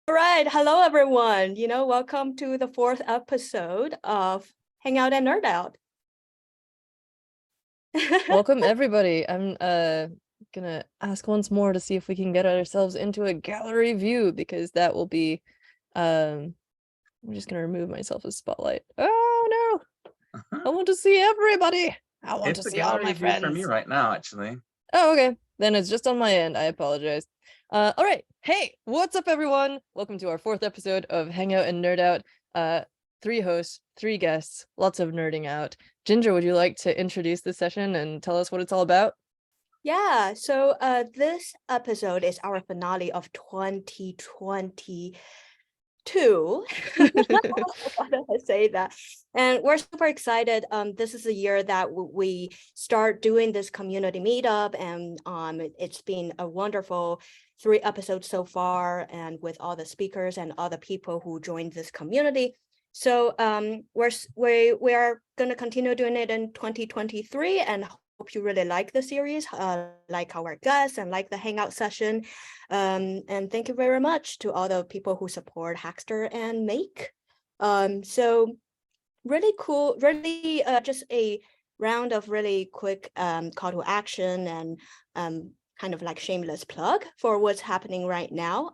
All right, hello everyone. Welcome to the fourth episode of Hangout and Nerdout. Welcome everybody. I'm gonna ask once more to see if we can get ourselves into a gallery view because that will be I'm just gonna remove myself as spotlight. Oh no! I want to see everybody. I want to see all my friends. For me right now, actually. Oh, okay. Then it's just on my end. I apologize. All right. Hey, what's up, everyone? Welcome to our fourth episode of Hangout and Nerdout. 3 hosts, 3 guests, lots of nerding out. Ginger, would you like to introduce this session and tell us what it's all about? Yeah, so this episode is our finale of 2022. Why did I say that? And we're super excited. This is a year that we start doing this community meetup, and it's been a wonderful 3 episodes so far, and with all the speakers and all the people who joined this community. So we are going to continue doing it in 2023, and hope you really like the series, like our guests and like the hangout session. And thank you very much to all the people who support Hackster and Make. So really cool, really just a round of really quick call to action and kind of like shameless plug for what's happening right now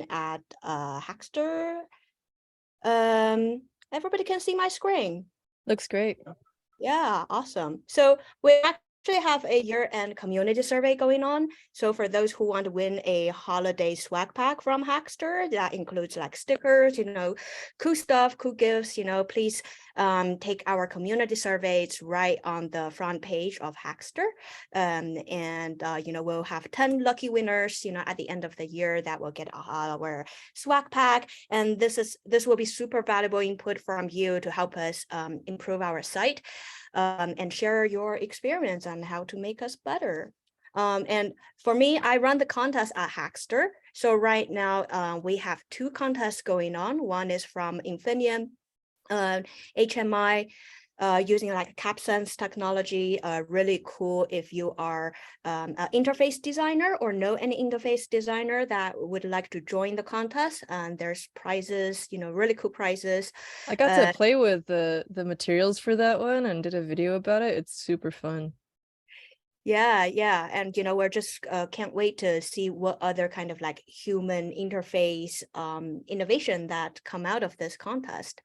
at Hackster. Everybody can see my screen. Looks great. Yeah, awesome. So we actually have a year-end community survey going on. So for those who want to win a holiday swag pack from Hackster, that includes like stickers, cool stuff, cool gifts, please take our community survey. It's right on the front page of Hackster. We'll have 10 lucky winners, at the end of the year that will get our swag pack. And this will be super valuable input from you to help us improve our site. And share your experience on how to make us better. And for me, I run the contest at Hackster. So right now we have 2 contests going on. One is from Infinium HMI, using like CapSense technology, really cool if you are an interface designer or know any interface designer that would like to join the contest. And there's prizes, really cool prizes. I got to play with the materials for that one and did a video about it. It's super fun. Yeah. And, we're just can't wait to see what other kind of like human interface innovation that come out of this contest.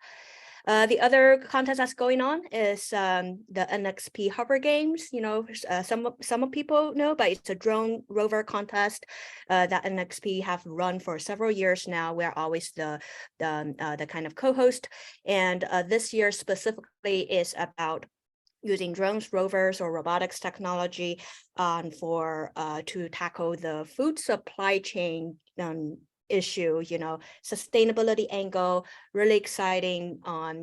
The other contest that's going on is the NXP Hover Games. Some people know, but it's a drone rover contest that NXP have run for several years now. We're always the kind of co-host, and this year specifically is about using drones, rovers, or robotics technology to tackle the food supply chain issue, sustainability angle, really exciting.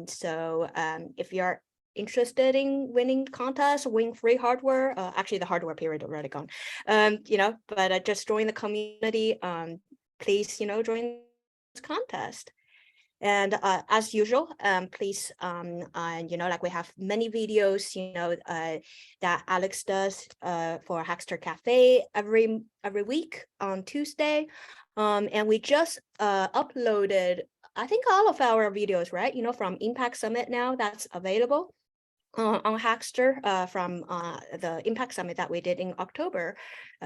So if you're interested in winning contests, win free hardware, actually the hardware period already gone, but just join the community, please, join this contest. And as usual, please, like we have many videos, that Alex does for Hackster Cafe every week on Tuesday. And we just uploaded, I think, all of our videos, right? From Impact Summit now, that's available on Hackster from the Impact Summit that we did in October.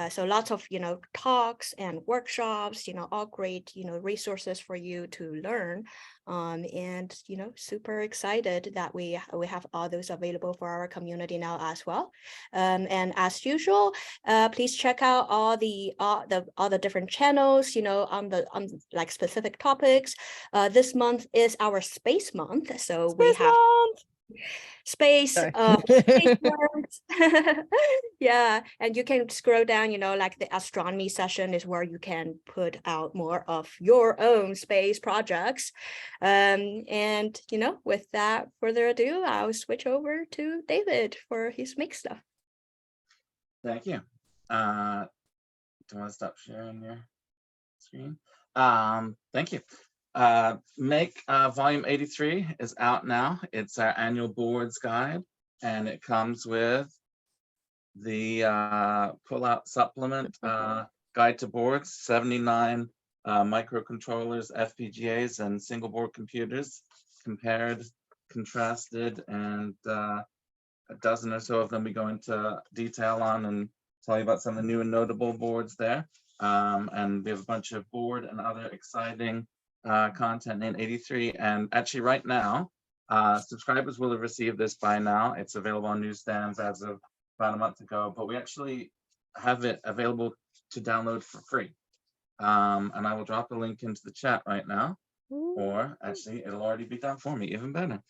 So lots of, talks and workshops, all great, resources for you to learn. And, super excited that we have all those available for our community now as well. And as usual, please check out all the different channels, on like specific topics. This month is our space month. So we have space words. Yeah, and you can scroll down, like the astronomy session is where you can put out more of your own space projects. And with that further ado, I'll switch over to David for his make stuff. Thank you. Do you want to stop sharing your screen? Thank you. Make volume 83 is out now. It's our annual boards guide, and it comes with the pull-out supplement guide to boards, 79 microcontrollers, FPGAs, and single board computers, compared, contrasted, and a dozen or so of them we go into detail on and tell you about some of the new and notable boards there. And we have a bunch of board and other exciting content in 83. And actually right now, subscribers will have received this by now. It's available on newsstands as of about a month ago, but we actually have it available to download for free. And I will drop a link into the chat right now, or actually it'll already be done for me, even better.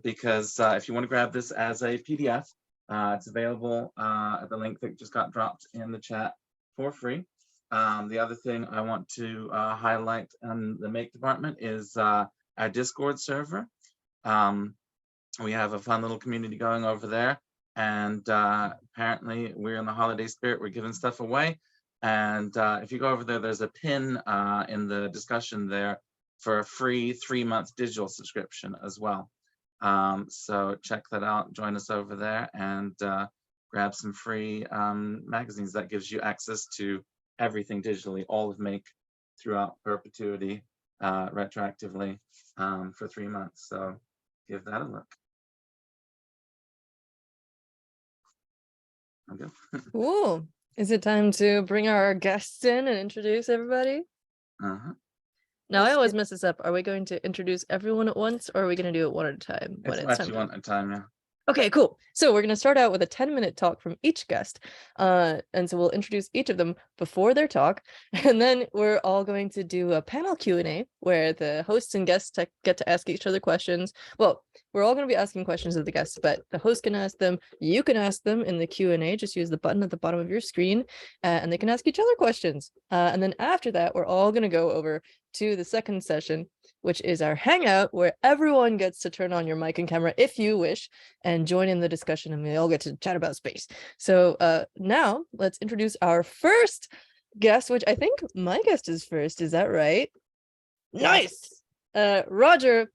Because if you want to grab this as a PDF, it's available at the link that just got dropped in the chat for free. The other thing I want to highlight in the Make department is our Discord server. We have a fun little community going over there, and apparently we're in the holiday spirit. We're giving stuff away, and if you go over there, there's a pin in the discussion there for a free 3-month digital subscription as well. So check that out, join us over there, and grab some free magazines. That gives you access to everything digitally, all of Make throughout perpetuity, retroactively, for 3 months. So give that a look. I'm good. Cool. Is it time to bring our guests in and introduce everybody? Now, I always mess this up. Are we going to introduce everyone at once, or are we going to do it one at a time? It's actually one at a time, yeah. Okay, cool. So we're going to start out with a 10-minute talk from each guest. And so we'll introduce each of them before their talk. And then we're all going to do a panel Q&A where the hosts and guests get to ask each other questions. Well, we're all going to be asking questions of the guests, but the host can ask them. You can ask them in the Q&A. Just use the button at the bottom of your screen, and they can ask each other questions. And then after that, we're all going to go over to the second session, which is our Hangout, where everyone gets to turn on your mic and camera if you wish and join in the discussion, and we all get to chat about space. So now let's introduce our first guest, which I think my guest is first. Is that right? Nice. Roger.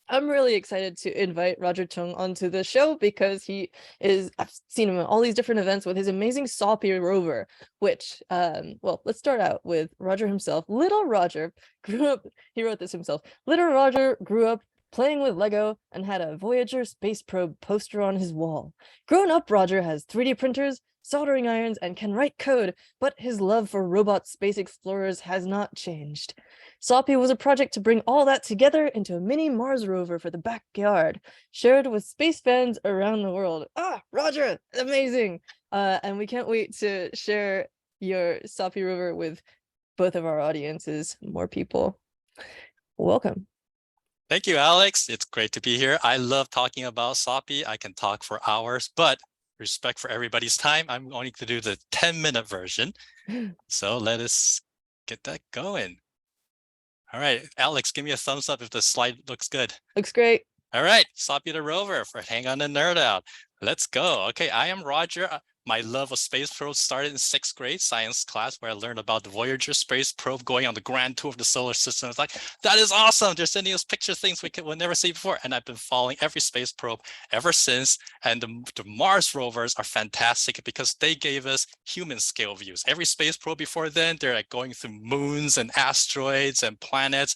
I'm really excited to invite Roger Cheng onto the show because I've seen him at all these different events with his amazing Sawppy Rover, which, well, let's start out with Roger himself. Little Roger grew up, he wrote this himself. Little Roger grew up playing with Lego and had a Voyager space probe poster on his wall. Grown up, Roger has 3D printers, soldering irons, and can write code, but his love for robot space explorers has not changed. Sawppy was a project to bring all that together into a mini Mars rover for the backyard, shared with space fans around the world. Ah, Roger, amazing! And we can't wait to share your Sawppy rover with both of our audiences, more people. Welcome. Thank you, Alex. It's great to be here. I love talking about Sawppy. I can talk for hours, but respect for everybody's time, I'm going to do the 10-minute version. So let us get that going. All right, Alex, give me a thumbs up if the slide looks good. Looks great. All right, Sawppy the Rover for Hangout and Nerdout. Let's go. Okay, I am Roger. My love of space probes started in 6th grade science class, where I learned about the Voyager space probe going on the grand tour of the solar system. It's like, that is awesome. They're sending us picture things we'll never see before. And I've been following every space probe ever since. And the Mars rovers are fantastic because they gave us human scale views. Every space probe before then, they're like going through moons and asteroids and planets.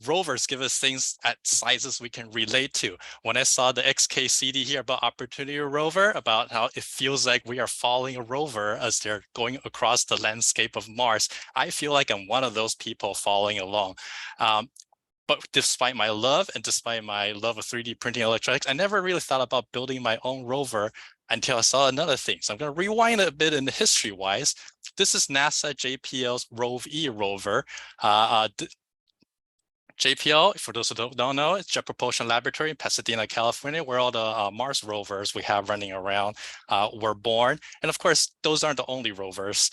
Rovers give us things at sizes we can relate to. When I saw the XKCD here about Opportunity Rover, about how it feels like we are following a rover as they're going across the landscape of Mars, I feel like I'm one of those people following along. But despite my love and despite my love of 3D printing electronics, I never really thought about building my own rover until I saw another thing. So I'm going to rewind a bit in the history-wise. This is NASA JPL's Rove-E rover. JPL, for those who don't know, it's Jet Propulsion Laboratory in Pasadena, California, where all the Mars rovers we have running around were born. And of course, those aren't the only rovers.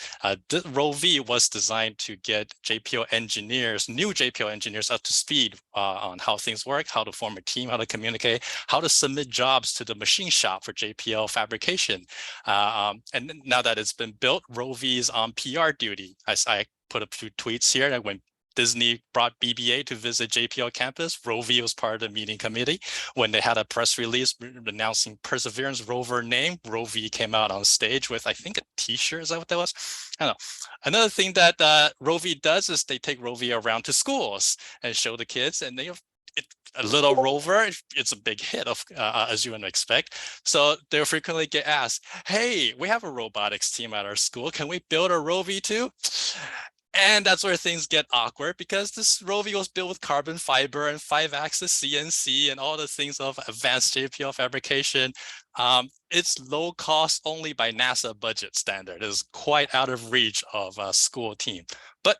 Rove-E was designed to get JPL engineers, new JPL engineers, up to speed on how things work, how to form a team, how to communicate, how to submit jobs to the machine shop for JPL fabrication. And now that it's been built, Rove-E is on PR duty. I put a few tweets here that when Disney brought BBA to visit JPL campus, Rover was part of the meeting committee. When they had a press release announcing Perseverance rover name, Rover came out on stage with, I think, a t-shirt. Is that what that was? I don't know. Another thing that Rover does is they take Rover around to schools and show the kids, and they a little rover, it's a big hit, as you would expect. So they'll frequently get asked, hey, we have a robotics team at our school. Can we build a Rover too? And that's where things get awkward, because this Rover was built with carbon fiber and 5-axis CNC and all the things of advanced JPL fabrication. It's low cost only by NASA budget standard. It is quite out of reach of a school team. But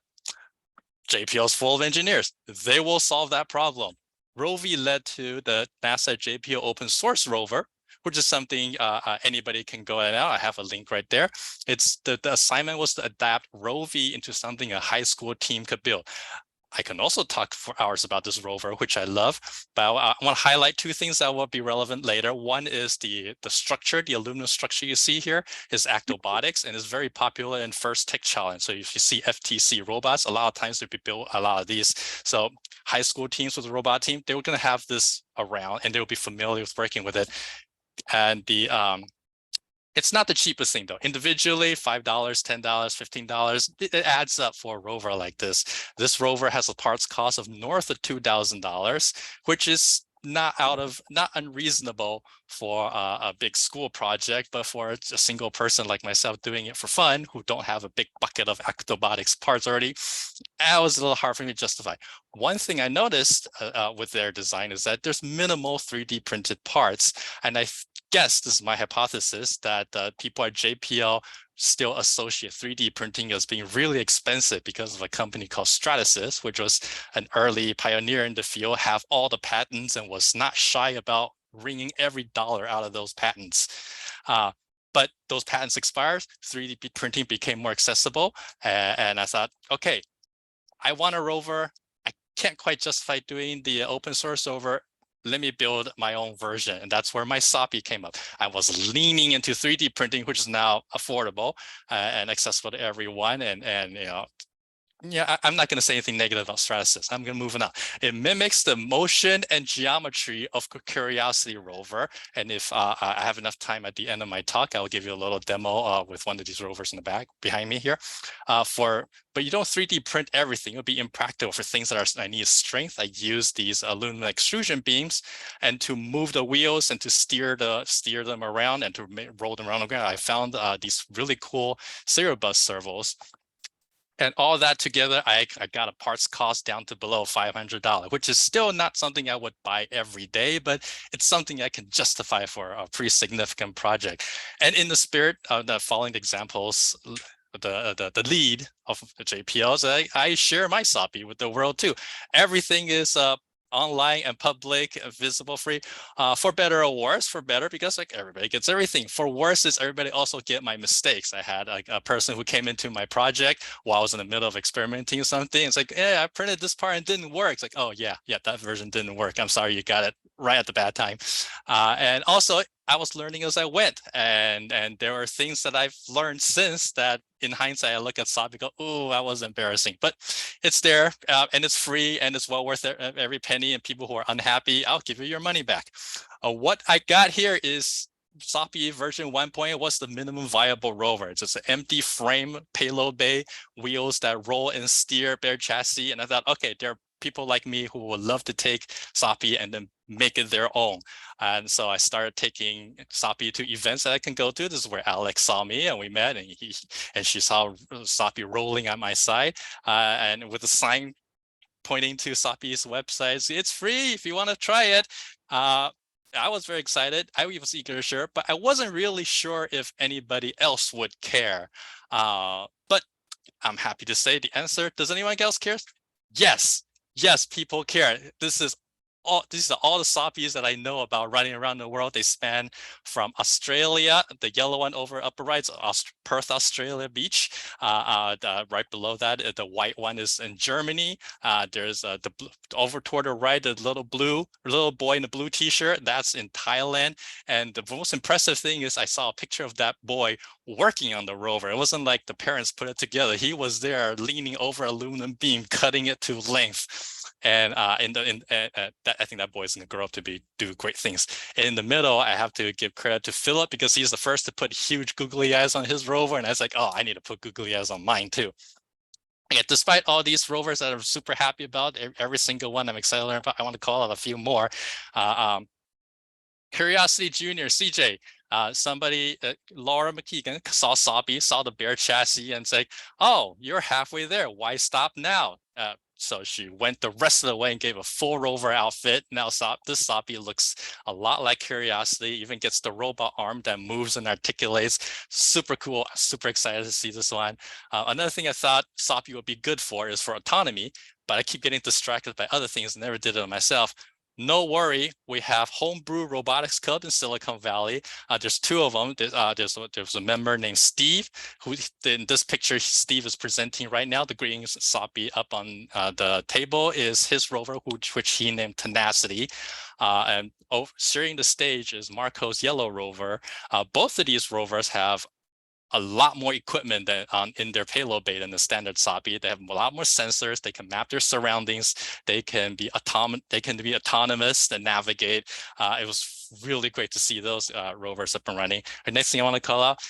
JPL is full of engineers. They will solve that problem. Rover led to the NASA JPL open source rover, which is something anybody can go at now. I have a link right there. It's the assignment was to adapt Rover into something a high school team could build. I can also talk for hours about this rover, which I love, but I want to highlight two things that will be relevant later. One is the structure, the aluminum structure you see here is Actobotics, and is very popular in First Tech Challenge. So if you see FTC robots, a lot of times they build a lot of these. So high school teams with a robot team, they were going to have this around, and they will be familiar with working with it. And it's not the cheapest thing though. Individually, $5, $10, $15, it adds up for a rover like this. This rover has a parts cost of north of $2,000, which is not unreasonable for a big school project, but for a single person like myself doing it for fun, who don't have a big bucket of Actobotics parts already, that was a little hard for me to justify. One thing I noticed with their design is that there's minimal 3D printed parts, and I guess this is my hypothesis that people at JPL still associate 3D printing as being really expensive because of a company called Stratasys, which was an early pioneer in the field, have all the patents and was not shy about wringing every dollar out of those patents. But those patents expired, 3D printing became more accessible, and I thought, okay, I want a rover. I can't quite justify doing the open source rover. Let me build my own version. And that's where my Sawppy came up. I was leaning into 3D printing, which is now affordable and accessible to everyone. And you know, yeah, I'm not going to say anything negative about Stratasys. I'm going to move on. It mimics the motion and geometry of Curiosity rover. And if I have enough time at the end of my talk, I'll give you a little demo with one of these rovers in the back behind me here. But you don't 3D print everything. It would be impractical for things that I need strength. I use these aluminum extrusion beams, and to move the wheels and to steer them around and to roll them around the ground, I found these really cool serial bus servos. And all that together, I got a parts cost down to below $500, which is still not something I would buy every day, but it's something I can justify for a pretty significant project. And in the spirit of following the examples, the lead of the JPLs, I share my Sawppy with the world too. Everything is online and public, visible, free, for better or worse. For better, because like everybody gets everything. For worse is everybody also get my mistakes. I had like a person who came into my project while I was in the middle of experimenting with something. It's like, yeah, I printed this part and it didn't work. It's like, oh yeah, that version didn't work. I'm sorry, you got it right at the bad time. And also I was learning as I went, and there are things that I've learned since that in hindsight, I look at Sawppy and go, oh, that was embarrassing, but it's there and it's free and it's well worth every penny, and people who are unhappy, I'll give you your money back. What I got here is Sawppy version 1.0 was the minimum viable rover. It's just an empty frame, payload bay, wheels that roll and steer, bare chassis. And I thought, okay, there are people like me who would love to take Sawppy and then make it their own. And so I started taking Sawppy to events that I can go to. This is where Alex saw me and we met, and she saw Sawppy rolling at my side, and with a sign pointing to Sawppy's website. It's free if you want to try it. I was very excited. I was eager to share, but I wasn't really sure if anybody else would care. But I'm happy to say the answer. Does anyone else care? Yes, people care. This is these are all the Sawppys that I know about running around the world. They span from Australia, the yellow one over upper right, Perth, Australia beach. Right below that, the white one is in Germany. There's over toward the right, the little boy in the blue t-shirt, that's in Thailand. And the most impressive thing is I saw a picture of that boy working on the rover. It wasn't like the parents put it together. He was there leaning over an aluminum beam, cutting it to length. And I think that boy's gonna grow up to do great things. In the middle, I have to give credit to Philip because he's the first to put huge googly eyes on his rover, and I was like, oh, I need to put googly eyes on mine too. Yeah, despite all these rovers that I'm super happy about, every single one I'm excited to learn about, I want to call out a few more. Curiosity Junior, CJ, somebody, Laura McKeegan, saw Sawppy, saw the bare chassis, and said, oh, you're halfway there. Why stop now? So she went the rest of the way and gave a full rover outfit. Now this Sawppy looks a lot like Curiosity, even gets the robot arm that moves and articulates. Super cool, super excited to see this one. Another thing I thought Sawppy would be good for is for autonomy, but I keep getting distracted by other things and never did it myself. No worry, we have Homebrew Robotics Club in Silicon Valley. There's two of them. There's a member named Steve, who in this picture Steve is presenting right now. The green Sawppy up on the table is his rover, which he named Tenacity. And sharing the stage is Marco's yellow rover. Both of these rovers have a lot more equipment than in their payload bay than the standard Sawppy. They have a lot more sensors. They can map their surroundings. They can be autonomous and navigate. It was really great to see those rovers up and running. The next thing I want to call out,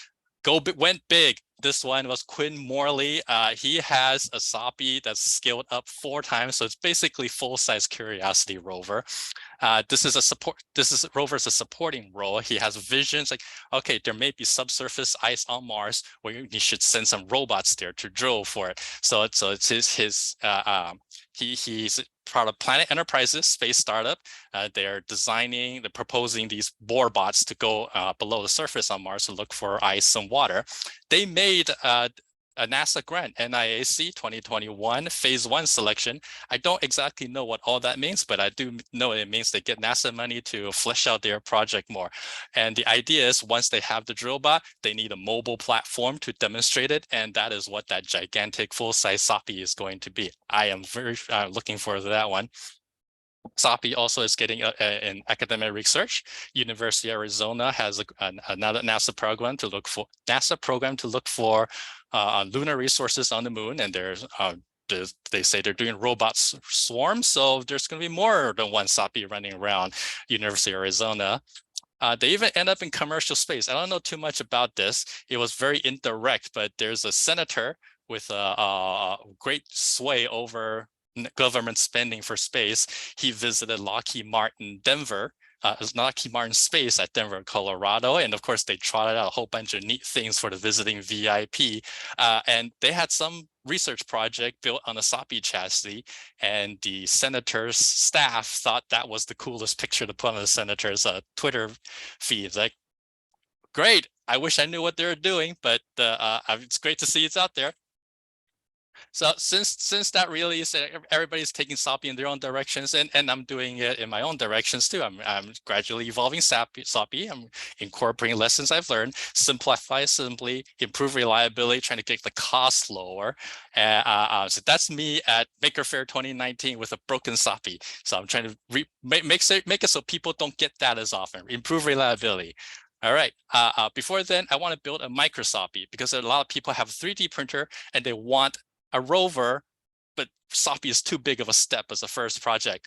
went big. This one was Quinn Morley. He has a Sawppy that's scaled up 4 times, so it's basically full-size Curiosity rover. Rover's a supporting role. He has visions like, okay, there may be subsurface ice on Mars where you should send some robots there to drill for it. So it's he's part of Planet Enterprises, space startup. They're proposing these bore bots to go below the surface on Mars to look for ice and water. They made a NASA grant, NIAC 2021 phase 1 selection. I don't exactly know what all that means, but I do know it means they get NASA money to flesh out their project more. And the idea is once they have the drill bot, they need a mobile platform to demonstrate it. And that is what that gigantic full-size Sawppy is going to be. I am very looking forward to that one. Sawppy also is getting an academic research. University of Arizona has another NASA program to look for lunar resources on the moon, and they say they're doing robot swarms, so there's going to be more than one Sawppy running around University of Arizona. They even end up in commercial space. I don't know too much about this. It was very indirect, but there's a senator with a great sway over government spending for space. He visited Lockheed Martin Space at Denver, Colorado. And of course, they trotted out a whole bunch of neat things for the visiting VIP. And they had some research project built on a Sawppy chassis. And the senator's staff thought that was the coolest picture to put on the senator's Twitter feed. It's like, great. I wish I knew what they were doing, but it's great to see it's out there. So since that release, everybody's taking Sawppy in their own directions, and I'm doing it in my own directions too. I'm gradually evolving Sawppy. I'm incorporating lessons I've learned, simplify assembly, improve reliability, trying to get the cost lower. So that's me at Maker Faire 2019 with a broken Sawppy. So I'm trying to make it so people don't get that as often. Improve reliability. All right. Before then, I want to build a micro Sawppy because a lot of people have a 3D printer and they want a rover, but Sawppy is too big of a step as a first project.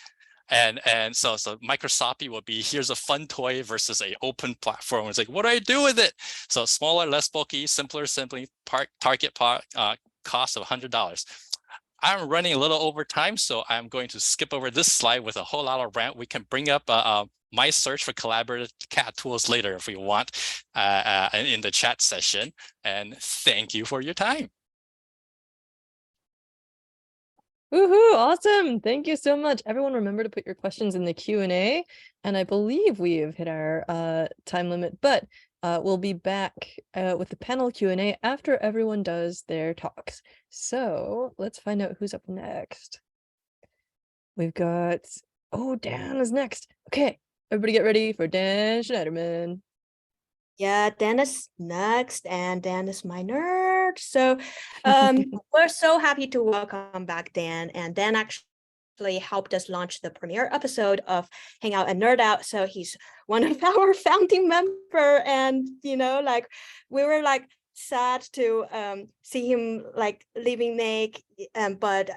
And so micro Sawppy will be, here's a fun toy versus a open platform. It's like, what do I do with it? So smaller, less bulky, simpler assembly, target cost of $100. I'm running a little over time, so I'm going to skip over this slide with a whole lot of rant. We can bring up my search for collaborative CAD tools later if we want in the chat session. And thank you for your time. Woohoo, awesome. Thank you so much. Everyone remember to put your questions in the Q&A. And I believe we have hit our time limit, but we'll be back with the panel Q&A after everyone does their talks. So let's find out who's up next. We've got Oh, Dan is next. Okay, everybody get ready for Dan Schneiderman. Yeah, Dan is next, and Dan is my nerd. So we're so happy to welcome back Dan. And Dan actually helped us launch the premiere episode of Hangout and Nerdout. So he's one of our founding member. And, you know, like we were like sad to see him like leaving Make, but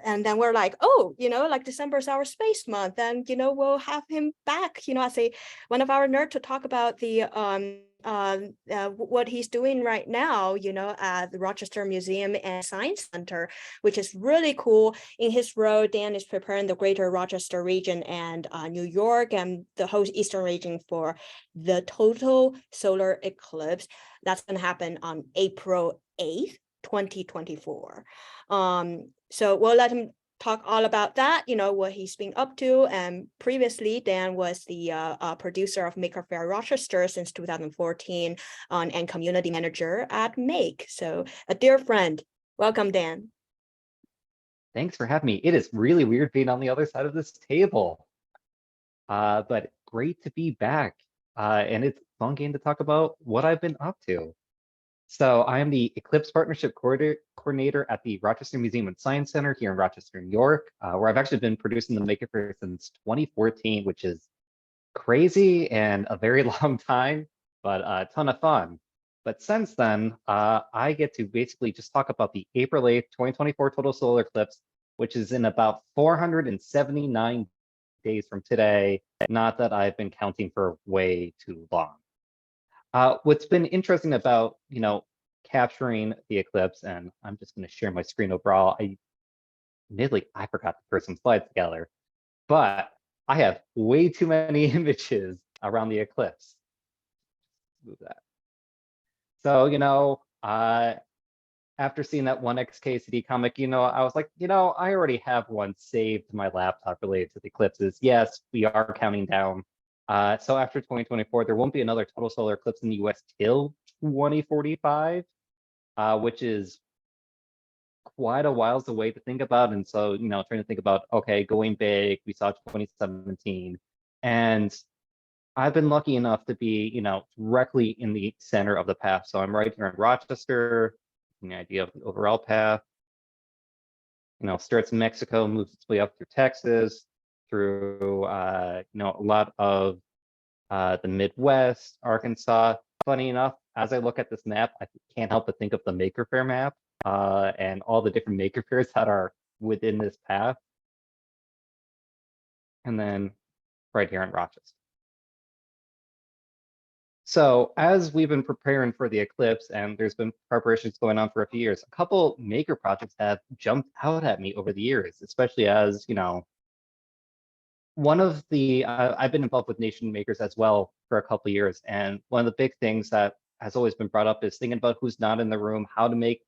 and then we're like, oh, you know, like December is our space month, and you know, we'll have him back, you know, as a one of our nerds to talk about the what he's doing right now, you know, at the Rochester Museum and Science Center, which is really cool. In his role, Dan is preparing the greater Rochester region and New York and the whole Eastern region for the total solar eclipse that's going to happen on April 8th, 2024. So we'll let him talk all about that, you know, what he's been up to. And previously, Dan was the producer of Maker Faire Rochester since 2014 and community manager at Make. So a dear friend. Welcome, Dan. Thanks for having me. It is really weird being on the other side of this table. But great to be back. And it's a fun game to talk about what I've been up to. So I am the Eclipse Partnership Coordinator at the Rochester Museum and Science Center here in Rochester, New York, where I've actually been producing the Maker Faire since 2014, which is crazy and a very long time, but a ton of fun. But since then, I get to basically just talk about the April 8th, 2024 total solar eclipse, which is in about 479 days from today. Not that I've been counting for way too long. What's been interesting about, you know, capturing the eclipse, and I'm just going to share my screen overall. Admittedly, I forgot to put some slides together, but I have way too many images around the eclipse. Move that. So, you know, after seeing that one XKCD comic, you know, I was like, you know, I already have one saved to my laptop related to the eclipses. Yes, we are counting down. So after 2024, there won't be another total solar eclipse in the US till 2045, which is quite a whiles away to think about. And so, you know, trying to think about, okay, going big, we saw 2017. And I've been lucky enough to be, you know, directly in the center of the path. So I'm right here in Rochester, the idea of the overall path. You know, starts in Mexico, moves its way up through Texas, through, you know, a lot of the Midwest, Arkansas. Funny enough, as I look at this map, I can't help but think of the Maker Faire map and all the different Maker Faires that are within this path. And then right here in Rochester. So as we've been preparing for the eclipse, and there's been preparations going on for a few years, a couple maker projects have jumped out at me over the years, especially as, you know, one of the, I've been involved with Nation Makers as well for a couple of years. And one of the big things that has always been brought up is thinking about who's not in the room, how to make,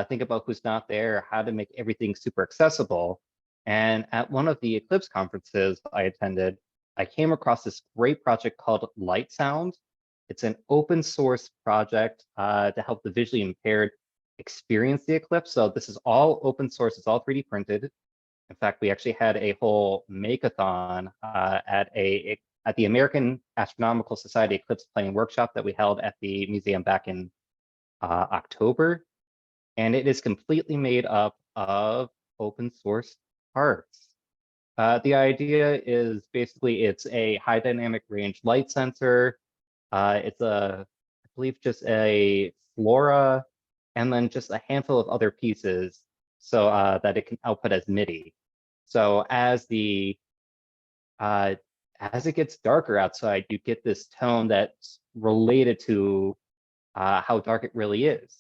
think about who's not there, how to make everything super accessible. And at one of the Eclipse conferences I attended, I came across this great project called Light Sound. It's an open source project to help the visually impaired experience the eclipse. So this is all open source, it's all 3D printed. In fact, we actually had a whole make-a-thon at the American Astronomical Society Eclipse Planning Workshop that we held at the museum back in October. And it is completely made up of open source parts. The idea is basically it's a high dynamic range light sensor. It's I believe just a flora, and then just a handful of other pieces so that it can output as MIDI. So as it gets darker outside, you get this tone that's related to how dark it really is.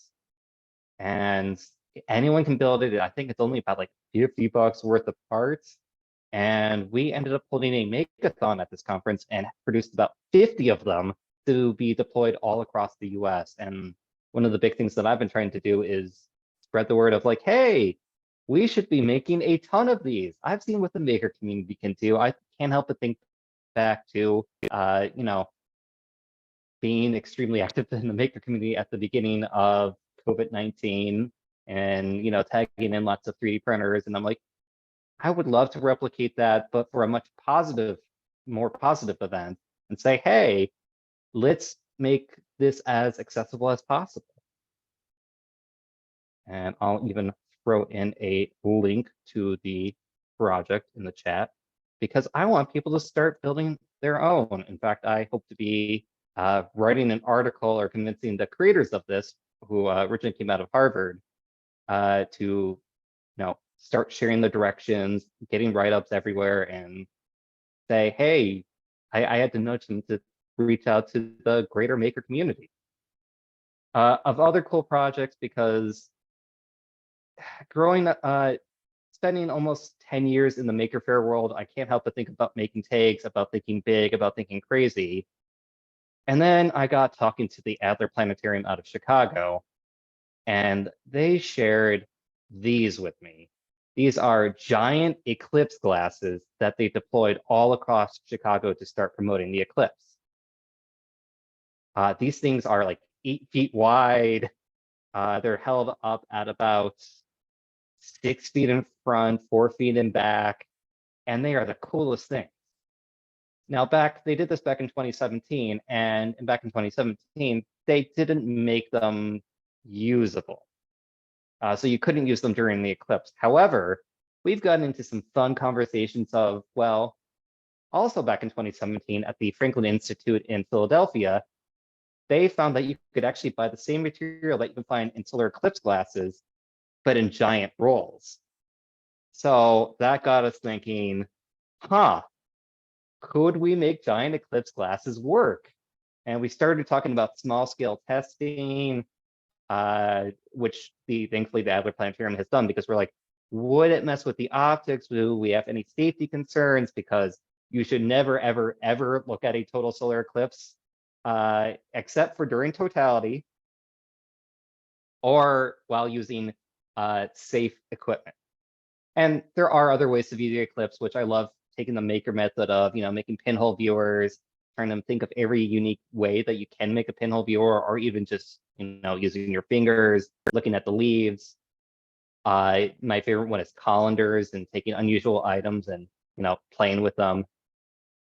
And anyone can build it. I think it's only about like $50 worth of parts. And we ended up holding a make-a-thon at this conference and produced about 50 of them to be deployed all across the US. And one of the big things that I've been trying to do is spread the word of like, hey, we should be making a ton of these. I've seen what the maker community can do. I can't help but think back to, you know, being extremely active in the maker community at the beginning of COVID-19 and, you know, tagging in lots of 3D printers. And I'm like, I would love to replicate that, but for a much more positive event, and say, hey, let's make this as accessible as possible. And I'll even throw in a link to the project in the chat, because I want people to start building their own. In fact, I hope to be writing an article or convincing the creators of this, who originally came out of Harvard, to start sharing the directions, getting write-ups everywhere, and say, hey, I had to nudge them to reach out to the greater maker community. Of other cool projects, because spending almost 10 years in the Maker Faire world, I can't help but think about making takes, about thinking big, about thinking crazy. And then I got talking to the Adler Planetarium out of Chicago, and they shared these with me. These are giant eclipse glasses that they deployed all across Chicago to start promoting the eclipse. These things are like 8 feet wide. They're held up at about 6 feet in front, 4 feet in back, and they are the coolest things. Now, they did this back in 2017, and back in 2017, they didn't make them usable. So you couldn't use them during the eclipse. However, we've gotten into some fun conversations of, well, also back in 2017 at the Franklin Institute in Philadelphia, they found that you could actually buy the same material that you can find in solar eclipse glasses, but in giant rolls. So that got us thinking, could we make giant eclipse glasses work? And we started talking about small scale testing, which thankfully the Adler Planetarium has done, because we're like, would it mess with the optics? Do we have any safety concerns? Because you should never, ever, ever look at a total solar eclipse, except for during totality or while using safe equipment. And there are other ways to view the eclipse, which I love, taking the maker method of, making pinhole viewers, trying to think of every unique way that you can make a pinhole viewer, or even just, using your fingers, looking at the leaves. My favorite one is colanders, and taking unusual items and, playing with them.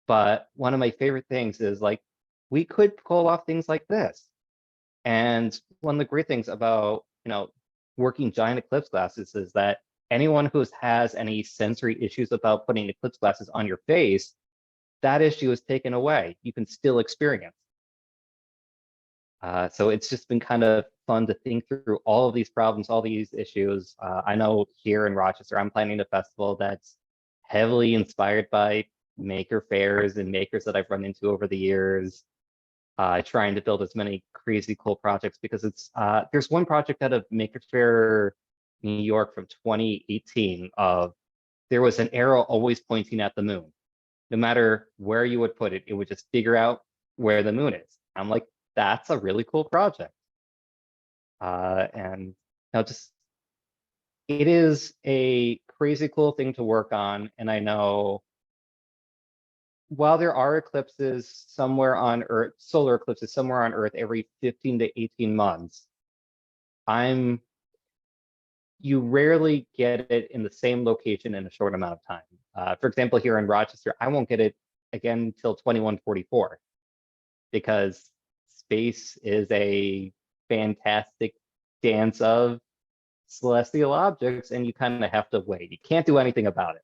But one of my favorite things is, like, we could pull off things like this. And one of the great things about, working giant eclipse glasses is that anyone who has any sensory issues about putting eclipse glasses on your face, that issue is taken away. You can still experience. So it's just been kind of fun to think through all of these problems, all these issues. I know here in Rochester, I'm planning a festival that's heavily inspired by maker fairs and makers that I've run into over the years, trying to build as many crazy cool projects, because it's there's one project out of Maker Faire New York from 2018 of, there was an arrow always pointing at the moon. No matter where you would put it, it would just figure out where the moon is. I'm like, that's a really cool project. And just, it is a crazy cool thing to work on. And I know while there are eclipses somewhere on Earth, solar eclipses somewhere on Earth every 15 to 18 months, you rarely get it in the same location in a short amount of time. For example, here in Rochester, I won't get it again until 2144, because space is a fantastic dance of celestial objects, and you kind of have to wait. You can't do anything about it,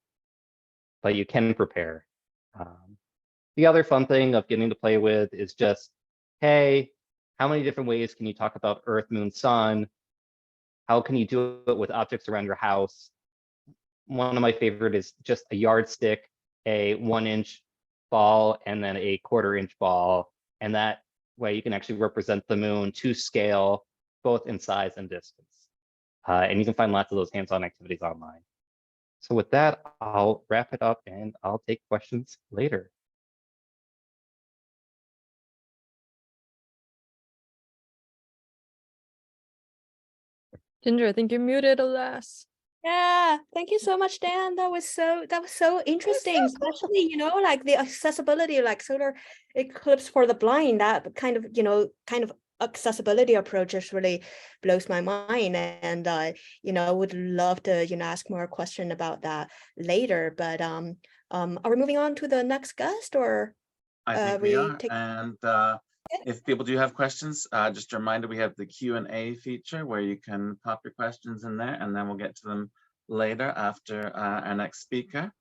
but you can prepare. The other fun thing of getting to play with is just, hey, how many different ways can you talk about Earth, Moon, Sun? How can you do it with objects around your house? One of my favorite is just a yardstick, a 1-inch ball, and then a 1/4-inch ball. And that way you can actually represent the moon to scale, both in size and distance. And you can find lots of those hands-on activities online. So with that, I'll wrap it up and I'll take questions later. Ginger, I think you're muted, alas. Yeah, thank you so much, Dan. That was so interesting, especially, like the accessibility, like solar eclipse for the blind, that kind of accessibility approach just really blows my mind. And would love to ask more question about that later. But are we moving on to the next guest, or I think we are. And if people do have questions, just a reminder, we have the Q&A feature where you can pop your questions in there, and then we'll get to them later after our next speaker.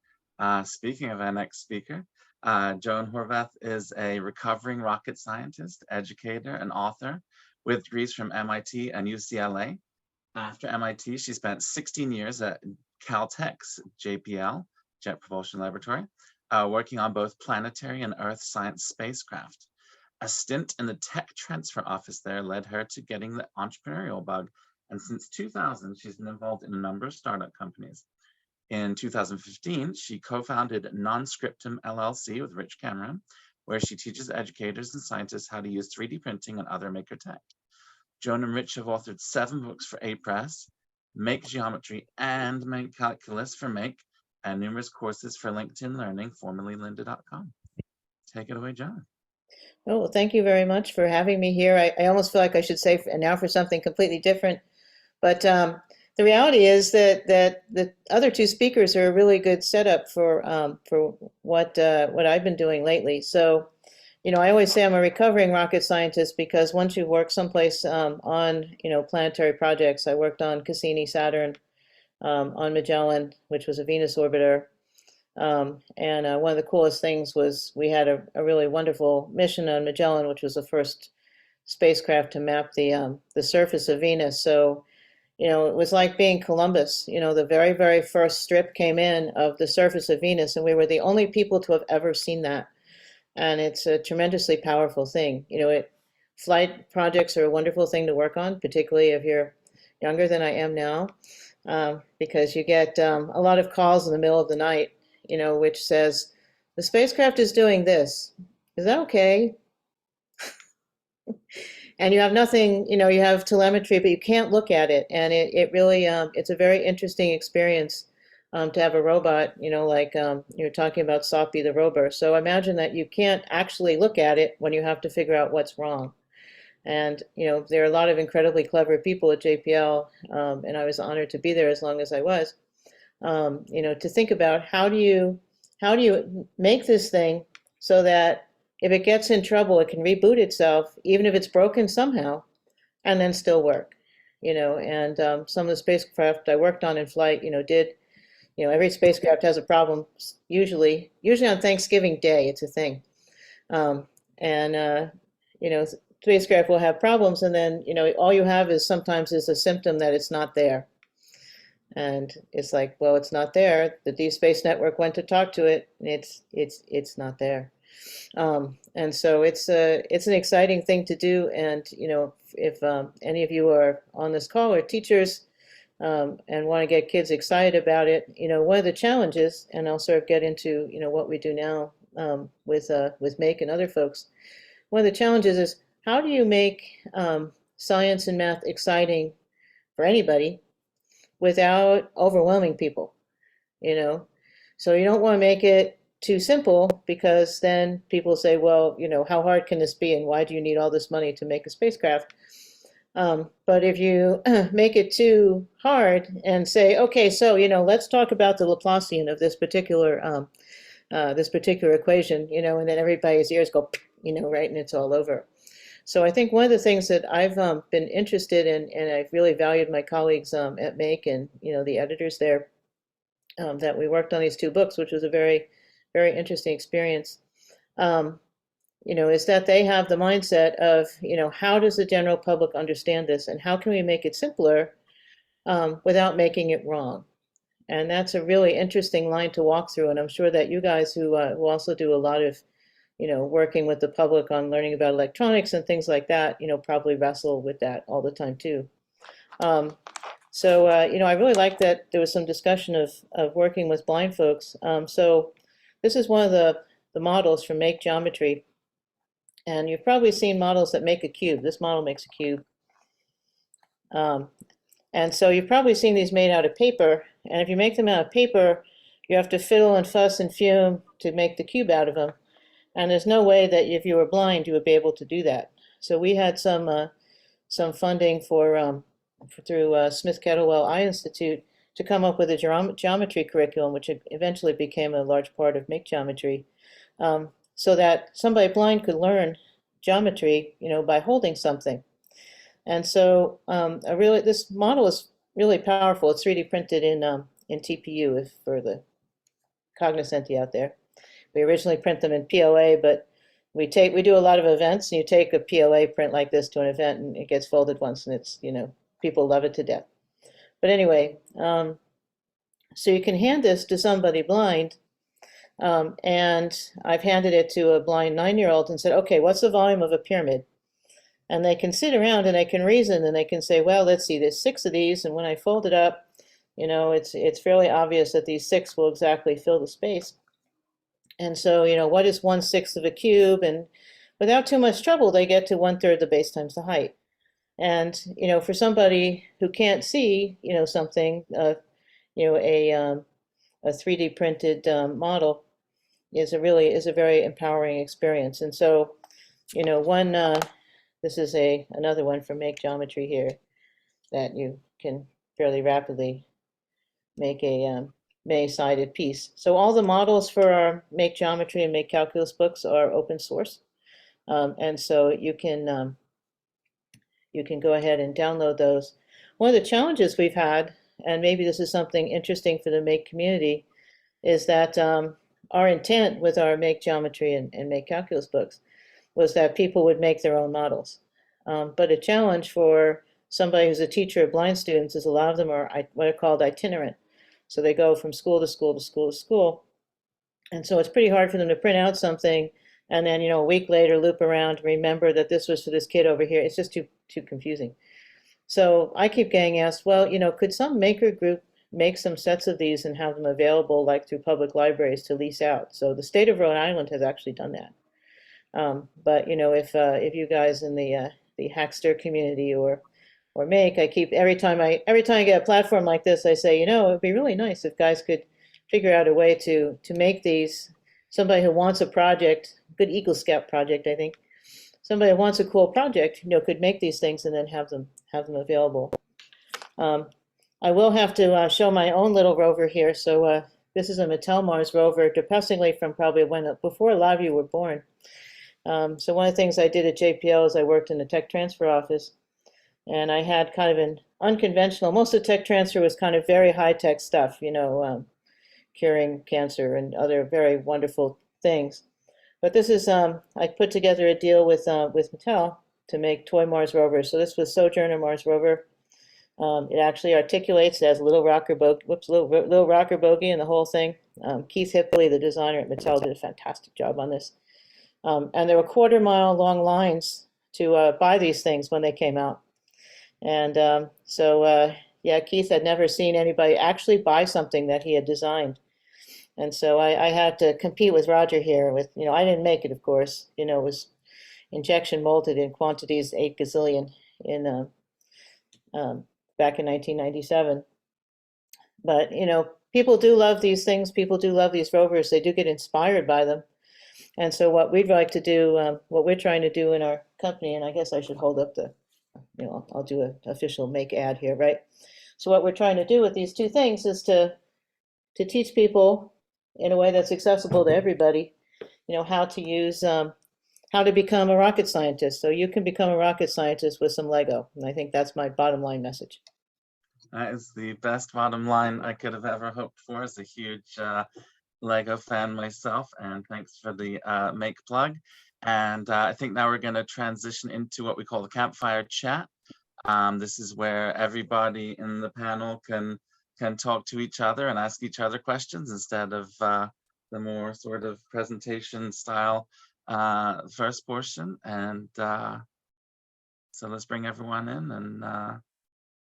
Speaking of our next speaker, Joan Horvath is a recovering rocket scientist, educator, and author with degrees from MIT and UCLA. After MIT, she spent 16 years at Caltech's JPL, Jet Propulsion Laboratory, working on both planetary and Earth science spacecraft. A stint in the tech transfer office there led her to getting the entrepreneurial bug, and since 2000, she's been involved in a number of startup companies. In 2015, she co-founded Non-Scriptum LLC with Rich Cameron, where she teaches educators and scientists how to use 3D printing and other maker tech. Joan and Rich have authored 7 books for A-Press, Make Geometry and Make Calculus for Make, and numerous courses for LinkedIn Learning, formerly lynda.com. Take it away, Joan. Oh, well, thank you very much for having me here. I almost feel like I should say, and now for something completely different. But the reality is that the other 2 speakers are a really good setup for what I've been doing lately. So, I always say I'm a recovering rocket scientist because once you work someplace on planetary projects, I worked on Cassini, Saturn, on Magellan, which was a Venus orbiter. And one of the coolest things was we had a really wonderful mission on Magellan, which was the first spacecraft to map the surface of Venus. So, it was like being Columbus. The very, very first strip came in of the surface of Venus, and we were the only people to have ever seen that. And it's a tremendously powerful thing. Flight projects are a wonderful thing to work on, particularly if you're younger than I am now, because you get a lot of calls in the middle of the night, which says, the spacecraft is doing this. Is that okay? And you have nothing, you have telemetry, but you can't look at it. And it really, it's a very interesting experience to have a robot, like you're talking about Sawppy the Rover. So imagine that you can't actually look at it when you have to figure out what's wrong. And, there are a lot of incredibly clever people at JPL, and I was honored to be there as long as I was, to think about how do you make this thing so that if it gets in trouble, it can reboot itself, even if it's broken somehow, and then still work, and some of the spacecraft I worked on in flight, did, every spacecraft has a problem, usually on Thanksgiving Day, it's a thing. Spacecraft will have problems, and then, all you have is sometimes is a symptom that it's not there. And it's like, well, it's not there. The Deep Space Network went to talk to it, and it's not there. And so it's an exciting thing to do. And, if any of you are on this call or teachers and want to get kids excited about it, one of the challenges, and I'll sort of get into, what we do now with Make and other folks, one of the challenges is how do you make science and math exciting for anybody without overwhelming people, So you don't want to make it too simple, because then people say, well, how hard can this be, and why do you need all this money to make a spacecraft? But if you make it too hard and say, okay, so let's talk about the Laplacian of this particular equation, and then everybody's ears go, right, and it's all over. So I think one of the things that I've been interested in, and I've really valued my colleagues at Make and the editors there, that we worked on these 2 books, which was a very, very interesting experience, is that they have the mindset of, how does the general public understand this, and how can we make it simpler without making it wrong? And that's a really interesting line to walk through. And I'm sure that you guys who also do a lot of, working with the public on learning about electronics and things like that, probably wrestle with that all the time too. So, I really like that there was some discussion of working with blind folks. So this is one of the models from Make Geometry. And you've probably seen models that make a cube. This model makes a cube. And so you've probably seen these made out of paper. And if you make them out of paper, you have to fiddle and fuss and fume to make the cube out of them. And there's no way that if you were blind, you would be able to do that. So we had some funding through Smith Kettlewell Eye Institute to come up with a geometry curriculum, which eventually became a large part of Make Geometry, so that somebody blind could learn geometry, by holding something. And so this model is really powerful. It's 3D printed in TPU for the cognoscenti out there. We originally print them in PLA, but we do a lot of events, and you take a PLA print like this to an event, and it gets folded once, and it's, people love it to death. But anyway, so you can hand this to somebody blind, and I've handed it to a blind 9-year-old and said, okay, what's the volume of a pyramid? And they can sit around and they can reason, and they can say, well, let's see, there's 6 of these, and when I fold it up, it's fairly obvious that these 6 will exactly fill the space. And so, what is 1/6 of a cube? And without too much trouble, they get to 1/3 the base times the height. And, for somebody who can't see, something, a 3D printed model is a very empowering experience. And so, this is another one from Make Geometry here that you can fairly rapidly make a many-sided piece. So all the models for our Make Geometry and Make Calculus books are open source, and so you can go ahead and download those. One of the challenges we've had, and maybe this is something interesting for the Make community, is that our intent with our Make Geometry and Make Calculus books was that people would make their own models. But a challenge for somebody who's a teacher of blind students is a lot of them are what are called itinerant. So they go from school to school to school to school. And so it's pretty hard for them to print out something and then, a week later loop around and remember that this was for this kid over here. It's just too confusing. So I keep getting asked, well, could some maker group make some sets of these and have them available like through public libraries to lease out? So the state of Rhode Island has actually done that. But if you guys in the Hackster community or Make, I keep every time I get a platform like this, I say, it would be really nice if guys could figure out a way to make these. Somebody who wants a project, good Eagle Scout project, I think. Somebody who wants a cool project, could make these things and then have them available. I will have to show my own little rover here. So this is a Mattel Mars rover, depressingly from probably before a lot of you were born. So one of the things I did at JPL is I worked in the tech transfer office, and I had kind of an unconventional, most of tech transfer was kind of very high-tech stuff, curing cancer and other very wonderful things. But this is, I put together a deal with Mattel to make toy Mars rovers. So this was Sojourner Mars rover. It actually articulates as a little rocker bogey and the whole thing. Keith Hipley, the designer at Mattel, did a fantastic job on this. And there were 1/4 mile long lines to buy these things when they came out. And yeah, Keith had never seen anybody actually buy something that he had designed. And so I had to compete with Roger here with, I didn't make it, of course, it was injection molded in quantities 8 gazillion back in 1997. But, people do love these things. People do love these rovers. They do get inspired by them. And so what we'd like to do, what we're trying to do in our company, and I guess I should hold up the, I'll do an official Make ad here, right? So what we're trying to do with these two things is to teach people in a way that's accessible to everybody, how to use, how to become a rocket scientist. So you can become a rocket scientist with some Lego. And I think that's my bottom line message. That is the best bottom line I could have ever hoped for as a huge Lego fan myself. And thanks for the Make plug. And I think now we're going to transition into what we call the campfire chat. This is where everybody in the panel can talk to each other and ask each other questions instead of the more sort of presentation style first portion. And so let's bring everyone in and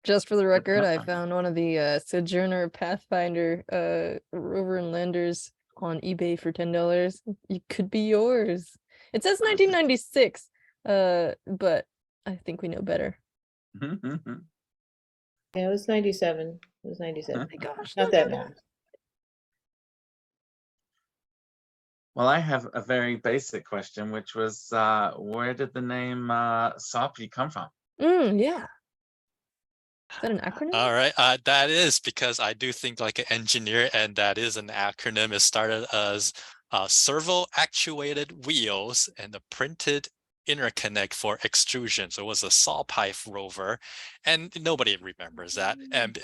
just for the record, I found one of the Sojourner Pathfinder rover and landers on eBay for $10. It could be yours. It says 1996, but I think we know better. Yeah, it was 97. It was 97. Oh my gosh, Not that bad. Well, I have a very basic question, which was, where did the name Sawppy come from? Yeah. Is that an acronym? All right, that is because I do think like an engineer, and that is an acronym. It started as servo actuated wheels and a printed interconnect for extrusion. So it was a Sawppy rover, and nobody remembers that. And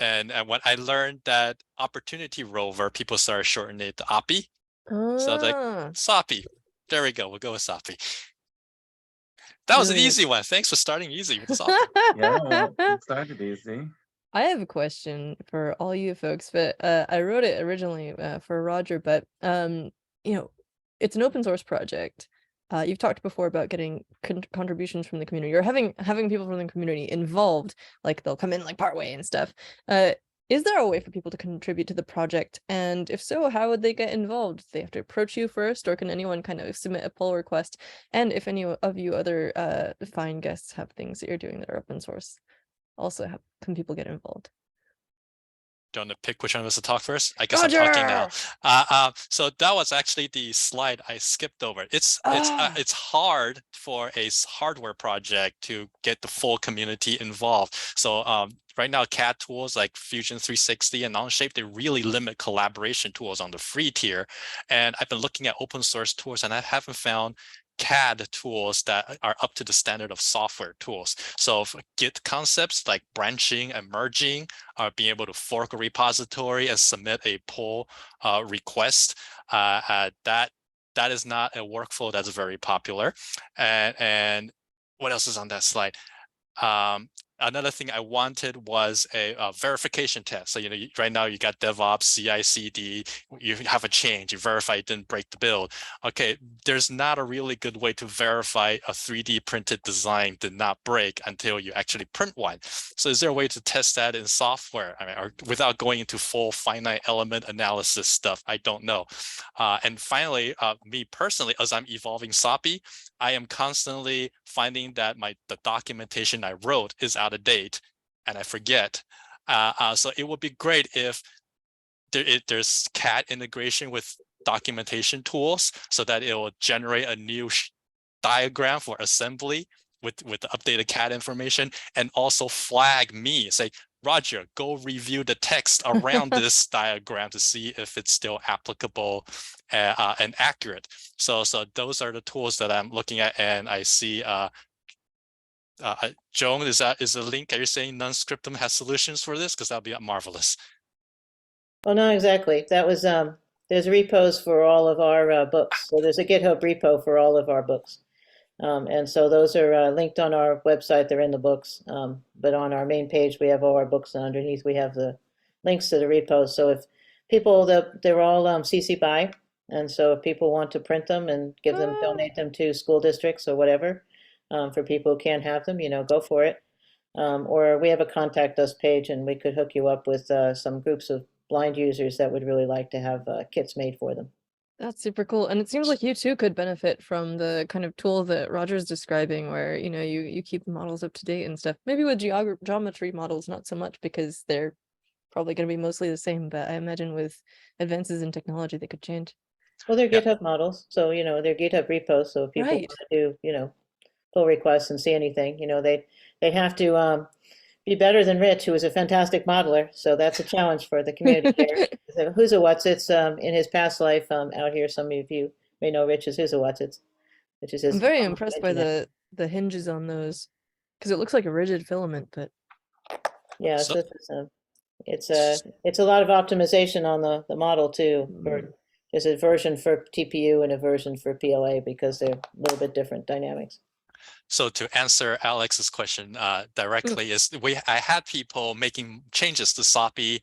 when I learned that Opportunity rover, people started shortening it to Oppy. So like Ah, Sawppy. There we go. We'll go with Sawppy. That was an brilliant. easy one. Thanks for starting easy with the Sawppy. Yeah, well, it started easy. I have a question for all you folks, but I wrote it originally for Roger, but you know, it's an open source project. You've talked before about getting contributions from the community or having people from the community involved, like they'll come in like partway and stuff. Is there a way for people to contribute to the project? And if so, how would they get involved? Do they have to approach you first, or can anyone kind of submit a pull request? And if any of you other fine guests have things that you're doing that are open source, also can people get involved? Do you want to pick which one of us to talk first? I guess I'm talking now. Roger! So that was actually the slide I skipped over. It's hard for a hardware project to get the full community involved. So right now, CAD tools like Fusion 360 and Onshape, they really limit collaboration tools on the free tier. And I've been looking at open source tools, and I haven't found CAD tools that are up to the standard of software tools. So Git concepts like branching and merging, being able to fork a repository and submit a pull request, that is not a workflow that's very popular. And what else is on that slide? Another thing I wanted was a verification test. So, right now you got DevOps, CI/CD, you have a change, you verify it didn't break the build. Okay, there's not a really good way to verify a 3D printed design did not break until you actually print one. So is there a way to test that in software? I mean, or without going into full finite element analysis stuff? I don't know. And finally, me personally, as I'm evolving Sawppy, I am constantly finding that the documentation I wrote is out of date and I forget. So it would be great if there's CAD integration with documentation tools so that it will generate a new diagram for assembly with the updated CAD information, and also flag me, say, Roger, go review the text around this diagram to see if it's still applicable and accurate. So those are the tools that I'm looking at, and I see Joan, is the link? Are you saying Non-Scriptum has solutions for this? Because that'd be marvelous. Oh, no, exactly. That was there's repos for all of our books. So there's a GitHub repo for all of our books. And so those are linked on our website. They're in the books. But on our main page, we have all our books, and underneath we have the links to the repos. So if people, they're all CC BY. And so if people want to print them and donate them to school districts or whatever, for people who can't have them, go for it. Or we have a contact us page, and we could hook you up with some groups of blind users that would really like to have kits made for them. That's super cool. And it seems like you too could benefit from the kind of tool that Roger's describing, where, you keep the models up to date and stuff. Maybe with geometry models, not so much, because they're probably going to be mostly the same. But I imagine with advances in technology, they could change. Well, they're GitHub models, so, they're GitHub repos. So if people Right. want to do, pull requests and see anything, they have to be better than Rich, who is a fantastic modeler. So that's a challenge for the community here. So Who's a What's It's in his past life out here. Some of you may know Rich as Who's a What's It's, which is his. I'm very impressed by the hinges on those, because it looks like a rigid filament, but Yeah, So- it's a lot of optimization on the model too. There's a version for TPU and a version for PLA because they're a little bit different dynamics. So to answer Alex's question directly, I had people making changes to Sawppy,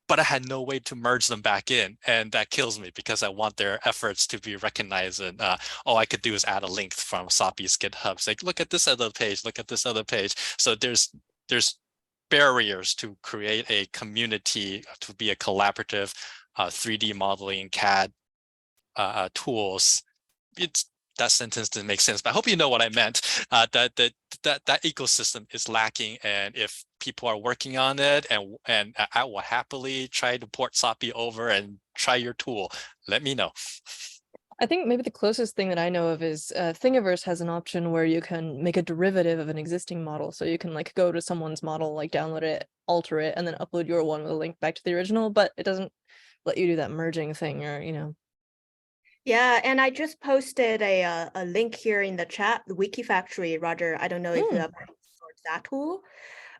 but I had no way to merge them back in, and that kills me because I want their efforts to be recognized. And all I could do is add a link from Sawppy's GitHub, say, look at this other page, look at this other page. So there's barriers to create a community, to be a collaborative 3D modeling CAD tools. That sentence didn't make sense, but I hope you know what I meant. That ecosystem is lacking, and if people are working on it, and I will happily try to port Sawppy over and try your tool. Let me know. I think maybe the closest thing that I know of is Thingiverse has an option where you can make a derivative of an existing model. So you can like go to someone's model, like download it, alter it, and then upload your one with a link back to the original, but it doesn't let you do that merging thing or, you know. Yeah, and I just posted a link here in the chat, the Wiki Factory, Roger. I don't know if you have that tool,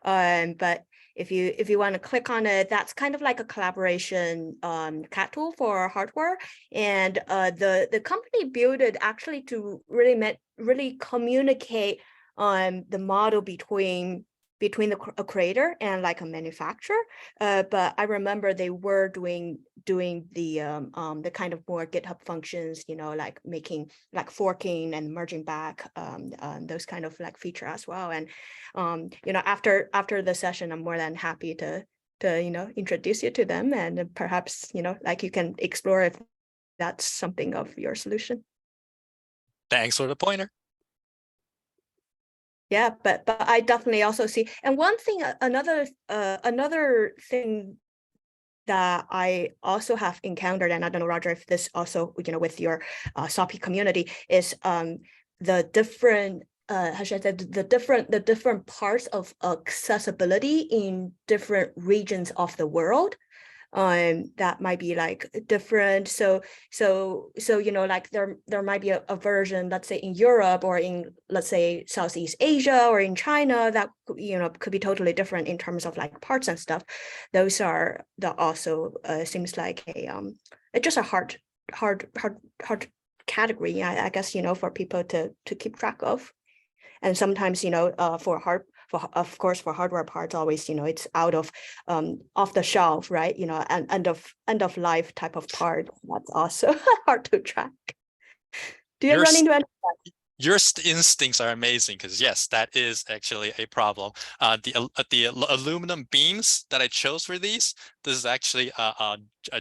but if you want to click on it, that's kind of like a collaboration cat tool for hardware, and the company built it actually to really communicate on the model between a creator and like a manufacturer. But I remember they were doing the kind of more GitHub functions, you know, like making like forking and merging back those kind of like feature as well. And you know, after the session, I'm more than happy to you know, introduce you to them, and perhaps, you know, like you can explore if that's something of your solution. Thanks for the pointer. Yeah, but I definitely also see, and one thing, another thing that I also have encountered, and I don't know, Roger, if this also, you know, with your Sawppy community, is the different how should I say, the different parts of accessibility in different regions of the world. That might be like different. So you know, like there might be a version, let's say in Europe or in, let's say, Southeast Asia or in China, that, you know, could be totally different in terms of like parts and stuff. Those are the also seems like a it's just a hard category, I guess, you know, for people to keep track of. And sometimes, you know, of course, for hardware parts, always, you know, it's out of off the shelf, right? You know, and end of life type of part. That's also hard to track. Do you Your run into any? your instincts are amazing, because yes, that is actually a problem. The aluminum beams that I chose for these, this is actually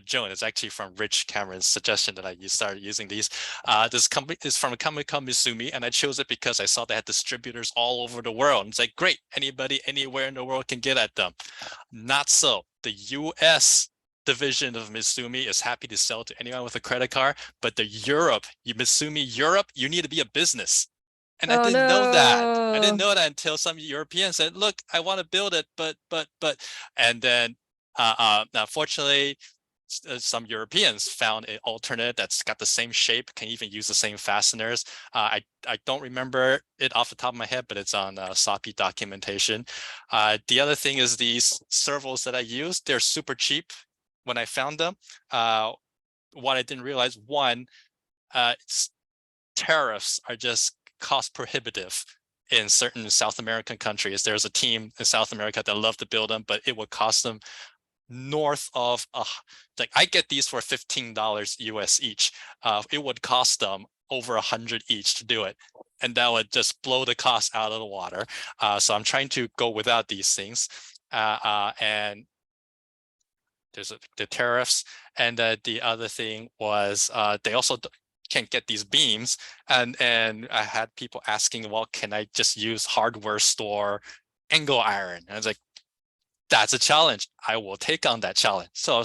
Joan. It's actually from Rich Cameron's suggestion that I started using these. This company is from a company called Misumi, and I chose it because I saw they had distributors all over the world. And it's like, great, anybody anywhere in the world can get at them. Not so. The US division of Misumi is happy to sell to anyone with a credit card, but the Misumi Europe, you need to be a business. And I didn't know that. I didn't know that until some European said, look, I want to build it, but, and then fortunately, some Europeans found an alternate that's got the same shape, can even use the same fasteners. I don't remember it off the top of my head, but it's on Sawppy documentation. The other thing is these servos that I use, they're super cheap when I found them. What I didn't realize, one, tariffs are just cost prohibitive in certain South American countries. There's a team in South America that love to build them, but it would cost them north of like, I get these for $15 US each. It would cost them over 100 each to do it, and that would just blow the cost out of the water. So I'm trying to go without these things, and there's the tariffs. And the other thing was they also can't get these beams, and I had people asking, well, can I just use hardware store angle iron? And I was like, that's a challenge. I will take on that challenge. So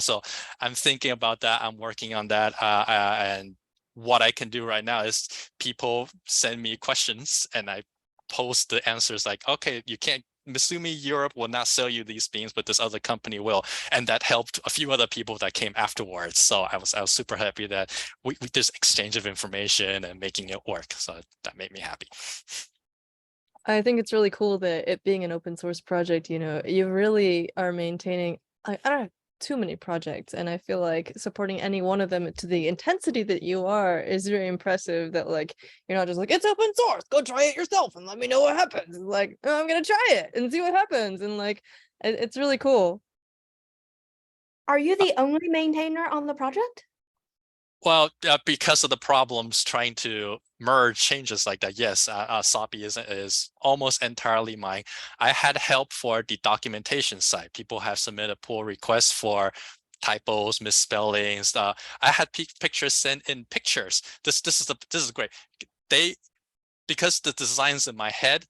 I'm thinking about that. I'm working on that. And what I can do right now is people send me questions and I post the answers like, okay, you can't, Misumi Europe will not sell you these beams, but this other company will. And that helped a few other people that came afterwards. So I was super happy that we this exchange of information and making it work. So that made me happy. I think it's really cool that it being an open source project, you know, you really are maintaining, I don't have too many projects, and I feel like supporting any one of them to the intensity that you are is very impressive. That like, you're not just like, it's open source, go try it yourself and let me know what happens. It's like, oh, I'm gonna try it and see what happens. And like, it's really cool. Are you the only maintainer on the project? Well, because of the problems trying to merge changes like that, yes, Sawppy is almost entirely mine. I had help for the documentation side. People have submitted pull requests for typos, misspellings. I had pictures sent in pictures. This is great. Because the design's in my head,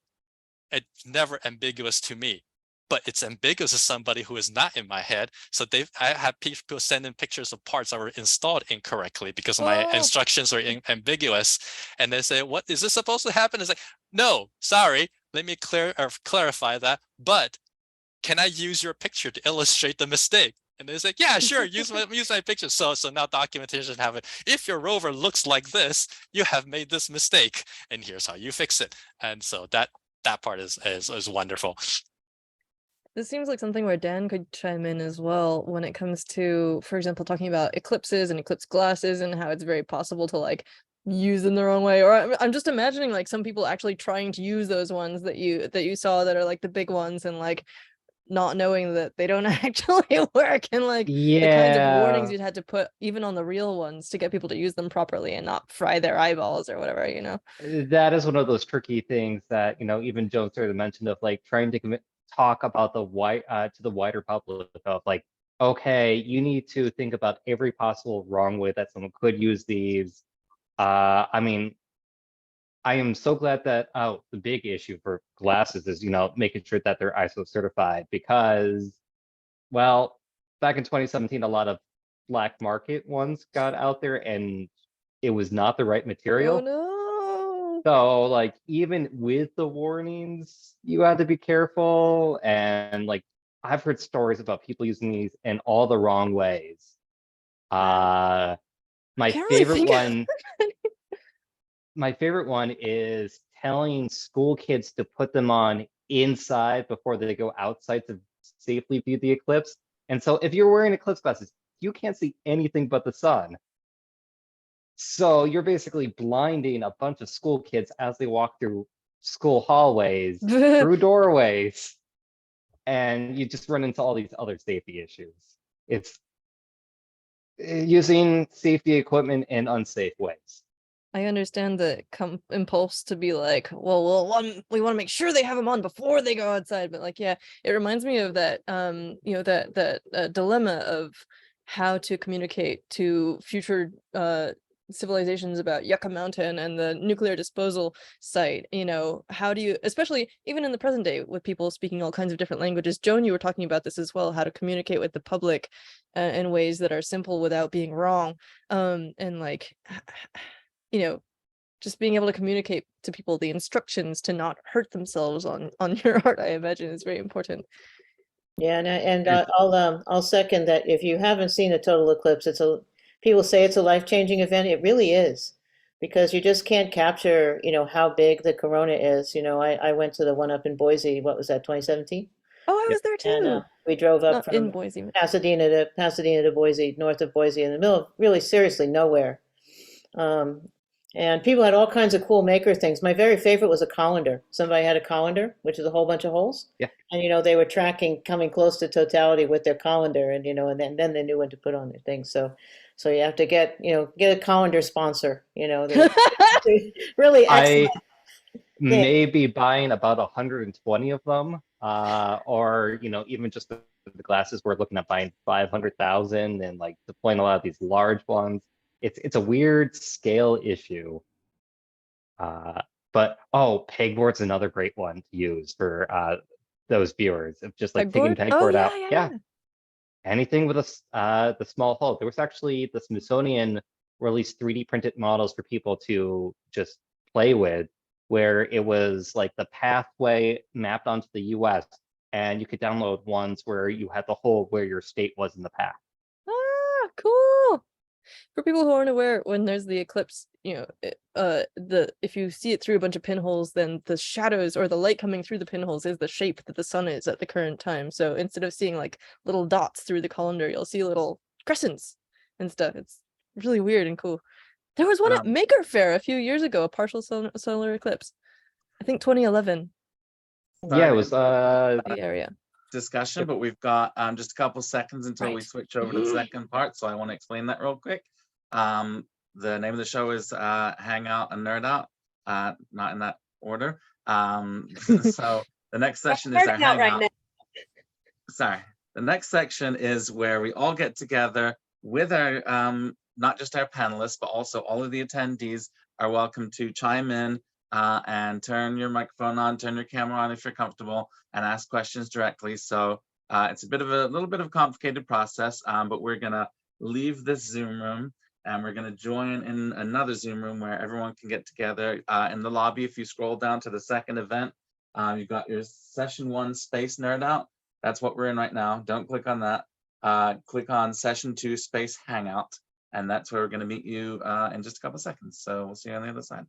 it's never ambiguous to me. but it's ambiguous to somebody who is not in my head. So I have people send in pictures of parts that were installed incorrectly because my instructions are ambiguous. And they say, what is this supposed to happen? It's like, no, sorry, let me clarify that. But can I use your picture to illustrate the mistake? And they say, yeah, sure, use my picture. So now documentation have it. If your rover looks like this, you have made this mistake, and here's how you fix it. And so that part is wonderful. This seems like something where Dan could chime in as well when it comes to, for example, talking about eclipses and eclipse glasses and how it's very possible to like use them the wrong way. Or I'm just imagining like some people actually trying to use those ones that you saw that are like the big ones and like not knowing that they don't actually work, and like the kinds of warnings you'd had to put even on the real ones to get people to use them properly and not fry their eyeballs or whatever, you know. That is one of those tricky things that, you know, even Joan sort of mentioned of like trying to talk about the to the wider public of like, okay, you need to think about every possible wrong way that someone could use these. I mean, I am so glad that the big issue for glasses is, you know, making sure that they're ISO certified, because, well, back in 2017, a lot of black market ones got out there and it was not the right material. Oh no. So like even with the warnings, you had to be careful. And like I've heard stories about people using these in all the wrong ways. My favorite one. My favorite one is telling school kids to put them on inside before they go outside to safely view the eclipse. And so if you're wearing eclipse glasses, you can't see anything but the sun. So you're basically blinding a bunch of school kids as they walk through school hallways, through doorways, and you just run into all these other safety issues. It's using safety equipment in unsafe ways. I understand the impulse to be like, well, we want to make sure they have them on before they go outside. But like, yeah, it reminds me of that, you know, that dilemma of how to communicate to future civilizations about Yucca Mountain and the nuclear disposal site. You know, how do you, especially even in the present day with people speaking all kinds of different languages. Joan, you were talking about this as well, how to communicate with the public in ways that are simple without being wrong. And like, you know, just being able to communicate to people the instructions to not hurt themselves on your art, I imagine, is very important. Yeah, and I'll second that. If you haven't seen a total eclipse, people say it's a life-changing event. It really is, because you just can't capture, you know, how big the corona is. You know, I went to the one up in Boise. What was that, 2017? Oh, I was there too. And we drove up Not in from Boise. Pasadena to Boise, north of Boise, in the middle of really seriously nowhere. And people had all kinds of cool maker things. My very favorite was a colander. Somebody had a colander, which is a whole bunch of holes. Yeah. And, you know, they were tracking coming close to totality with their colander, and, you know, and then they knew when to put on their things. So you have to get a colander sponsor, you know. Really excellent. I may be buying about 120 of them, or, you know, even just the glasses, we're looking at buying 500,000 and like deploying a lot of these large ones. It's a weird scale issue. But pegboard's another great one to use for those viewers, of just like taking pegboard out. Yeah. Anything with the small hull. There was actually the Smithsonian released 3D printed models for people to just play with, where it was like the pathway mapped onto the US, and you could download ones where you had the hole where your state was in the path. Ah, cool. For people who aren't aware, when there's the eclipse, you know, if you see it through a bunch of pinholes, then the shadows or the light coming through the pinholes is the shape that the sun is at the current time. So instead of seeing like little dots through the colander, you'll see little crescents and stuff. It's really weird and cool. There was one at Maker Faire a few years ago, a partial solar eclipse. I think 2011. Yeah, it was the area discussion, but we've got just a couple seconds until we switch over to the second part, so I want to explain that real quick. The name of the show is Hangout and Nerdout, not in that order. So the next session is our Hangout. Right now. Sorry, the next section is where we all get together with our not just our panelists, but also all of the attendees are welcome to chime in and turn your microphone on, turn your camera on if you're comfortable, and ask questions directly. So it's a little bit of a complicated process, but we're gonna leave this Zoom room and we're gonna join in another Zoom room where everyone can get together in the lobby. If you scroll down to the second event, you've got your session 1 Space Nerd Out. That's what we're in right now. Don't click on that. Click on session 2 Space Hangout, and that's where we're gonna meet you in just a couple seconds. So we'll see you on the other side.